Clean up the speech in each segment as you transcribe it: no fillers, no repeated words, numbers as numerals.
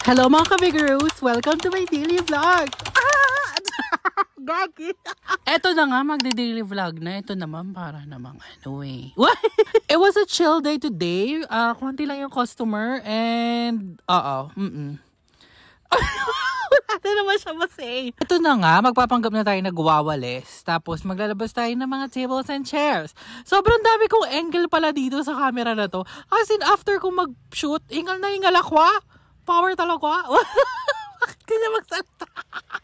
Hello mga kabiggeroos! Welcome to my daily vlog! Gagi! Eto na nga, magde-daily vlog na. Ito naman para namang ano eh. It was a chill day today. Konti lang yung customer and... Wala na naman siya masay. Ito na nga, magpapanggap na tayo nagwawalis. Tapos maglalabas tayo ng mga tables and chairs. Sobrang dami kong angle pala dito sa camera na to. As in, after kong mag-shoot, ingal na ingal ako. Power talaga. Bakit kanya magsalita?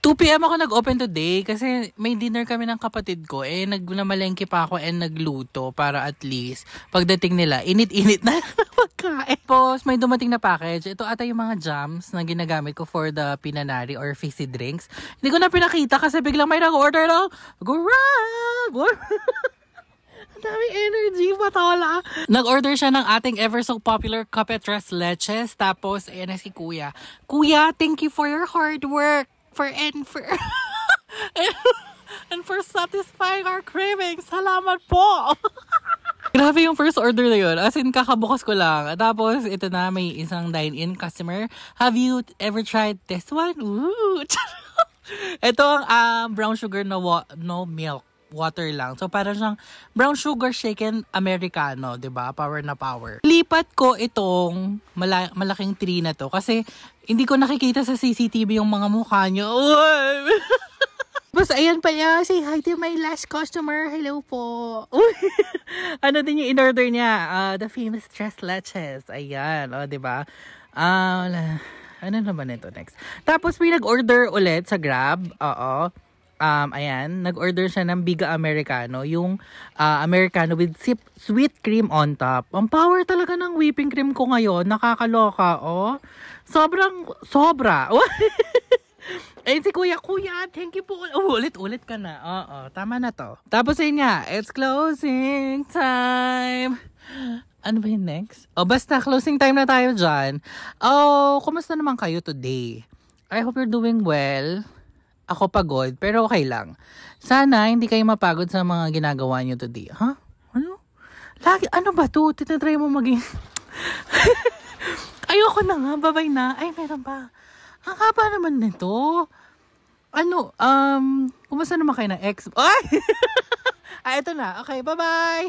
2 PM ako nag-open today kasi may dinner kami ng kapatid ko. Namalengke pa ako and nagluto para at least pagdating nila, init-init na pagkain. Tapos may dumating na package. Ito ata yung mga jams na ginagamit ko for the pinanari or fizzy drinks. Hindi ko na pinakita kasi biglang may nag-order lang. Grab! Daming energy, patola. Nag-order siya ng ating ever so popular Kape Tres Leches. Tapos, ayan na si Kuya. Kuya, thank you for your hard work. And for satisfying our cravings. Salamat po. Grabe yung first order na yun. As in, kakabukas ko lang. Tapos, ito na, may isang dine-in customer. Have you ever tried this one? Ooh. Ito ang brown sugar no milk. Water lang. So, parang siyang brown sugar shaken Americano, 'di ba? Power na power. Lipat ko itong malaking tree na to kasi hindi ko nakikita sa CCTV yung mga mukha nyo. Basta, ayan pa niya. Say hi to my last customer. Hello po. Ano din yung in-order niya? The famous Tres Leches. Ayan. O, 'di ba? Ano naman ito next? Tapos, may nag-order ulit sa Grab. Oo. Ayan, nag-order siya ng Biga Americano, yung Americano with sweet cream on top. Ang power talaga ng whipping cream ko ngayon, nakakaloka, oh. Sobra. Ayun si Kuya, thank you po. Ulit ka na. Oo, tama na to. Tapos ayun nga, it's closing time. Ano ba yung next? Basta closing time na tayo dyan. Kumusta naman kayo today? I hope you're doing well. Ako pagod, pero okay lang. Sana hindi kayo mapagod sa mga ginagawa nyo today. Ha? Ano? Ano ba to? Tinatry mo maging... Ayoko na nga, babay na. Ay, meron ba? Ang haba naman nito. Kumusta naman kayo ng ex? Ay! Ito na. Okay, bye-bye!